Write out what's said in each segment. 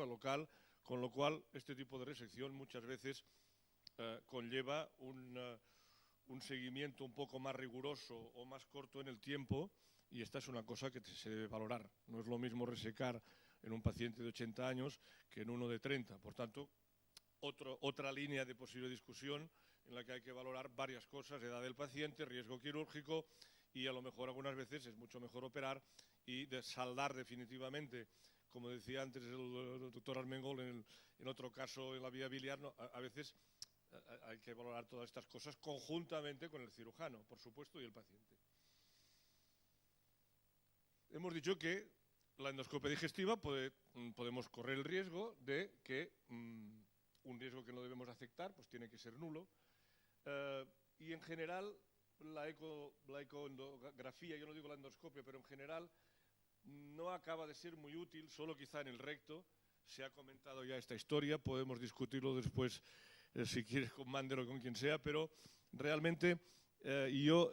digestiva local, con lo cual este tipo de resección muchas veces conlleva un seguimiento un poco más riguroso o más corto en el tiempo, y esta es una cosa que se debe valorar. No es lo mismo resecar en un paciente de 80 años que en uno de 30. Por tanto, otra línea de posible discusión en la que hay que valorar varias cosas: edad del paciente, riesgo quirúrgico, y a lo mejor algunas veces es mucho mejor operar y saldar definitivamente, como decía antes el doctor Armengol, en otro caso en la vía biliar. No, a veces hay que valorar todas estas cosas conjuntamente con el cirujano, por supuesto, y el paciente. Hemos dicho que la endoscopia digestiva podemos correr el riesgo de que un riesgo que no debemos aceptar, pues tiene que ser nulo. Y en general la ecoendografía, yo no digo la endoscopia, pero en general no acaba de ser muy útil, solo quizá en el recto. Se ha comentado ya esta historia, podemos discutirlo después si quieres con Mander o con quien sea, pero realmente yo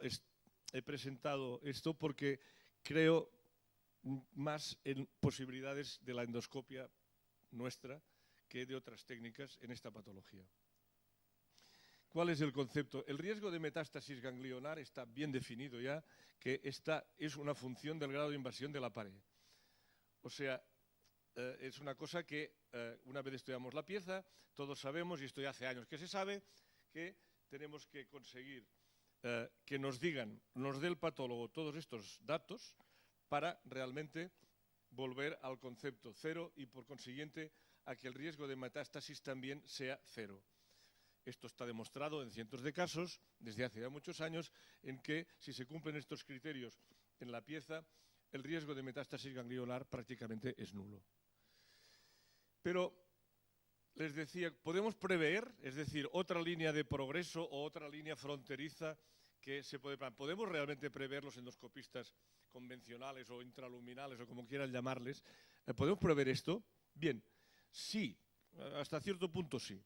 he presentado esto porque creo más en posibilidades de la endoscopia nuestra que de otras técnicas en esta patología. ¿Cuál es el concepto? El riesgo de metástasis ganglionar está bien definido ya, que esta es una función del grado de invasión de la pared. O sea, es una cosa que una vez estudiamos la pieza, todos sabemos, y esto ya hace años que se sabe, que tenemos que conseguir que nos digan, nos dé el patólogo todos estos datos para realmente volver al concepto cero y por consiguiente a que el riesgo de metástasis también sea cero. Esto está demostrado en cientos de casos desde hace ya muchos años, en que si se cumplen estos criterios en la pieza, el riesgo de metástasis ganglionar prácticamente es nulo. Pero les decía, podemos prever, es decir, otra línea de progreso o otra línea fronteriza que se puede planear. ¿Podemos realmente prever los endoscopistas convencionales o intraluminales o como quieran llamarles? ¿Podemos prever esto? Bien, sí, hasta cierto punto sí.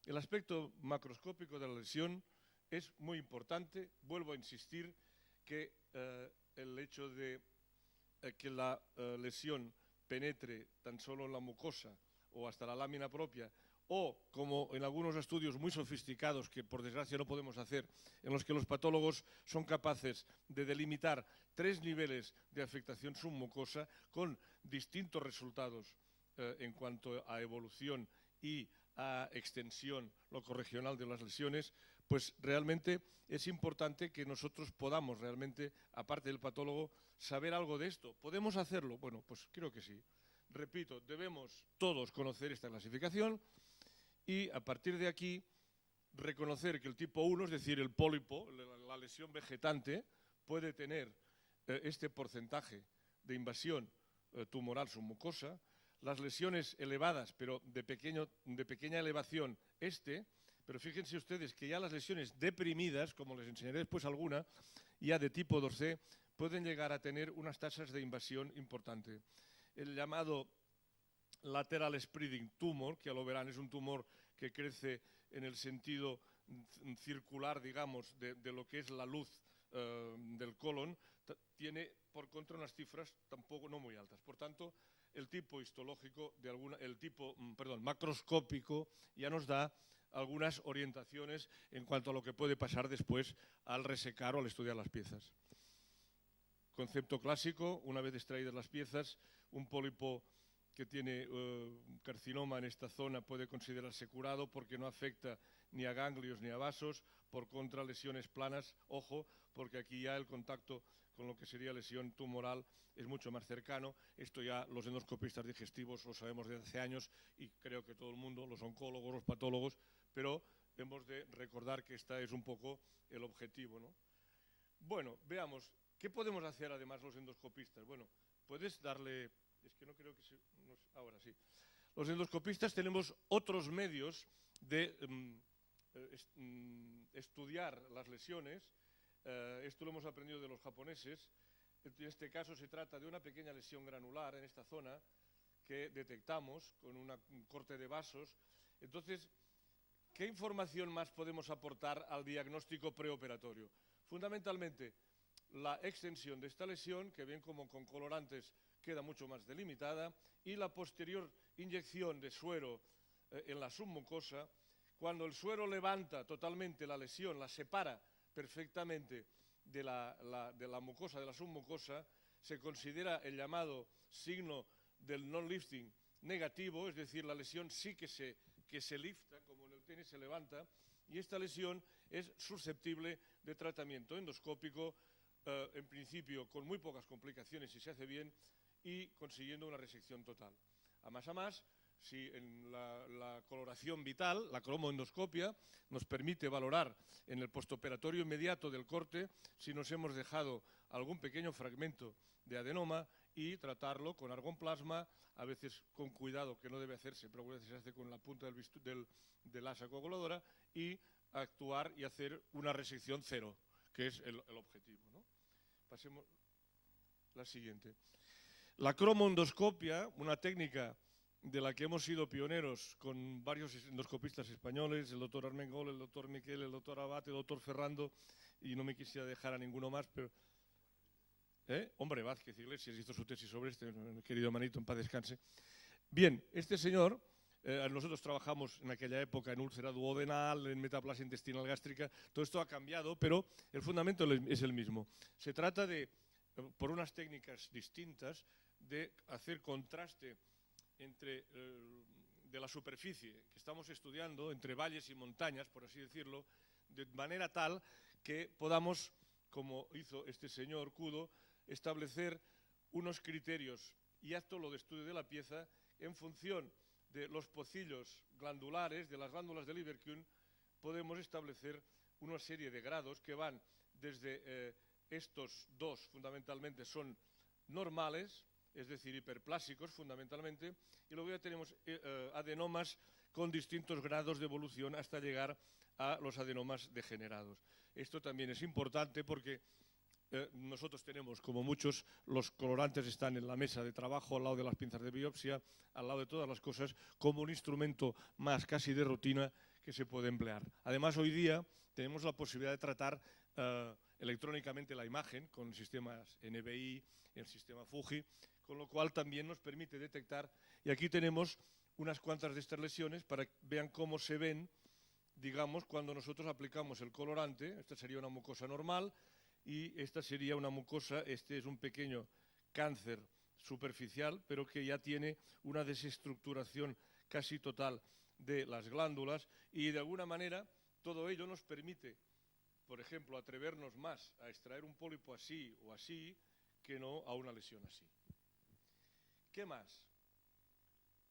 El aspecto macroscópico de la lesión es muy importante. Vuelvo a insistir que el hecho de que la lesión penetre tan solo en la mucosa o hasta la lámina propia, o como en algunos estudios muy sofisticados que por desgracia no podemos hacer, en los que los patólogos son capaces de delimitar 3 niveles de afectación submucosa con distintos resultados en cuanto a evolución y a extensión locorregional de las lesiones, pues realmente es importante que nosotros podamos realmente, aparte del patólogo, saber algo de esto. ¿Podemos hacerlo? Bueno, pues creo que sí. Repito, debemos todos conocer esta clasificación y a partir de aquí reconocer que el tipo 1, es decir, el pólipo, la lesión vegetante, puede tener este porcentaje de invasión tumoral submucosa. Las lesiones elevadas, pero de pequeña elevación, pero fíjense ustedes que ya las lesiones deprimidas, como les enseñaré después alguna, ya de tipo 2C, pueden llegar a tener unas tasas de invasión importante. El llamado lateral spreading tumor, que ya lo verán, es un tumor que crece en el sentido circular, digamos, de lo que es la luz del colon, tiene por contra unas cifras tampoco no muy altas. Por tanto, el tipo histológico, macroscópico, ya nos da algunas orientaciones en cuanto a lo que puede pasar después al resecar o al estudiar las piezas. Concepto clásico: una vez extraídas las piezas, un pólipo que tiene carcinoma en esta zona puede considerarse curado porque no afecta ni a ganglios ni a vasos. Por contra, lesiones planas, ojo, porque aquí ya el contacto con lo que sería lesión tumoral es mucho más cercano. Esto ya los endoscopistas digestivos lo sabemos desde hace años y creo que todo el mundo, los oncólogos, los patólogos, pero hemos de recordar que este es un poco el objetivo, ¿no? Bueno, veamos, ¿qué podemos hacer además los endoscopistas? Bueno, puedes darle... Es que no creo que se... ahora sí. Los endoscopistas tenemos otros medios de estudiar las lesiones. Esto lo hemos aprendido de los japoneses. En este caso se trata de una pequeña lesión granular en esta zona que detectamos con un corte de vasos. Entonces, ¿qué información más podemos aportar al diagnóstico preoperatorio? Fundamentalmente, la extensión de esta lesión, que ven como con colorantes queda mucho más delimitada, y la posterior inyección de suero en la submucosa, cuando el suero levanta totalmente la lesión, la separa perfectamente de la mucosa, de la submucosa, se considera el llamado signo del non-lifting negativo, es decir, la lesión sí que se lifta, como en el tenis se levanta, y esta lesión es susceptible de tratamiento endoscópico, en principio con muy pocas complicaciones si se hace bien y consiguiendo una resección total. A más, si en la coloración vital, la cromoendoscopia, nos permite valorar en el postoperatorio inmediato del corte si nos hemos dejado algún pequeño fragmento de adenoma y tratarlo con argonplasma, a veces con cuidado, que no debe hacerse, pero a veces se hace con la punta del asa coaguladora, y actuar y hacer una resección cero, que es el objetivo, ¿no? Pasemos la siguiente. La cromoendoscopia, una técnica de la que hemos sido pioneros con varios endoscopistas españoles, el doctor Armengol, el doctor Miquel, el doctor Abate, el doctor Ferrando, y no me quisiera dejar a ninguno más, pero... Hombre, Vázquez Iglesias hizo su tesis sobre querido manito, en paz descanse. Bien, este señor, nosotros trabajamos en aquella época en úlcera duodenal, en metaplasia intestinal gástrica, todo esto ha cambiado, pero el fundamento es el mismo. Se trata de, por unas técnicas distintas, de hacer contraste entre de la superficie que estamos estudiando, entre valles y montañas, por así decirlo, de manera tal que podamos, como hizo este señor Cudo, establecer unos criterios y acto de estudio de la pieza en función de los pocillos glandulares, de las glándulas de Lieberkühn, podemos establecer una serie de grados que van desde estos dos, fundamentalmente, son normales, es decir, hiperplásicos fundamentalmente, y luego ya tenemos adenomas con distintos grados de evolución hasta llegar a los adenomas degenerados. Esto también es importante porque nosotros tenemos, como muchos, los colorantes están en la mesa de trabajo, al lado de las pinzas de biopsia, al lado de todas las cosas, como un instrumento más casi de rutina que se puede emplear. Además, hoy día tenemos la posibilidad de tratar electrónicamente la imagen con sistemas NBI, el sistema Fuji, con lo cual también nos permite detectar, y aquí tenemos unas cuantas de estas lesiones para que vean cómo se ven, digamos, cuando nosotros aplicamos el colorante. Esta sería una mucosa normal y esta sería una mucosa, este es un pequeño cáncer superficial, pero que ya tiene una desestructuración casi total de las glándulas, y de alguna manera todo ello nos permite, por ejemplo, atrevernos más a extraer un pólipo así o así que no a una lesión así. ¿Qué más?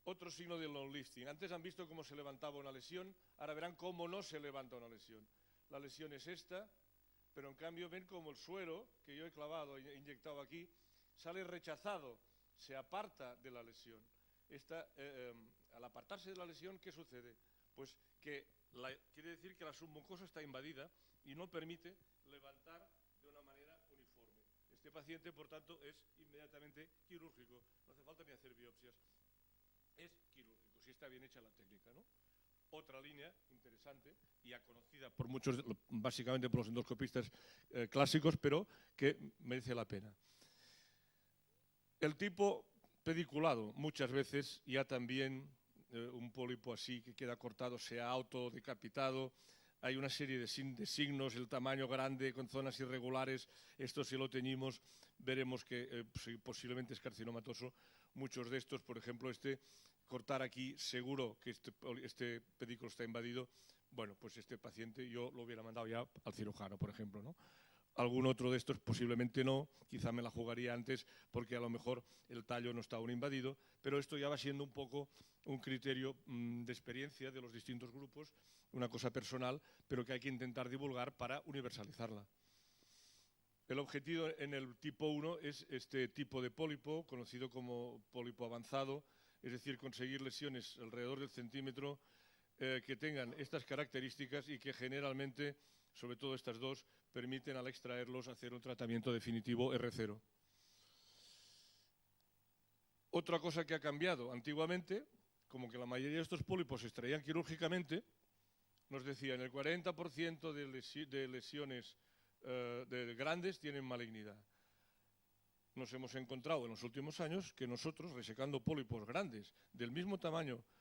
Otro signo del non-lifting. Antes han visto cómo se levantaba una lesión, ahora verán cómo no se levanta una lesión. La lesión es esta, pero en cambio ven como el suero que yo he clavado e inyectado aquí sale rechazado, se aparta de la lesión. Al apartarse de la lesión, ¿qué sucede? Pues que quiere decir que la submucosa está invadida y no permite levantar de una manera uniforme. Este paciente, por tanto, es inmediatamente quirúrgico, no hace falta ni hacer biopsias. Es quirúrgico, si está bien hecha la técnica, ¿no? Otra línea interesante, y ya conocida por muchos, básicamente por los endoscopistas clásicos, pero que merece la pena. El tipo pediculado, muchas veces ya también un pólipo así que queda cortado, se ha autodecapitado. Hay una serie de signos, el tamaño grande con zonas irregulares. Esto si lo teñimos veremos que posiblemente es carcinomatoso. Muchos de estos, por ejemplo, cortar aquí, seguro que este pedículo está invadido. Bueno, pues este paciente yo lo hubiera mandado ya al cirujano, por ejemplo, ¿no? Algún otro de estos posiblemente no, quizá me la jugaría antes porque a lo mejor el tallo no está aún invadido, pero esto ya va siendo un poco un criterio de experiencia de los distintos grupos, una cosa personal, pero que hay que intentar divulgar para universalizarla. El objetivo en el tipo 1 es este tipo de pólipo, conocido como pólipo avanzado, es decir, conseguir lesiones alrededor del centímetro que tengan estas características y que generalmente, sobre todo estas dos, permiten al extraerlos hacer un tratamiento definitivo R0. Otra cosa que ha cambiado, antiguamente, como que la mayoría de estos pólipos se extraían quirúrgicamente, nos decían el 40% de lesiones grandes tienen malignidad. nos hemos encontrado en los últimos años que nosotros, resecando pólipos grandes, del mismo tamaño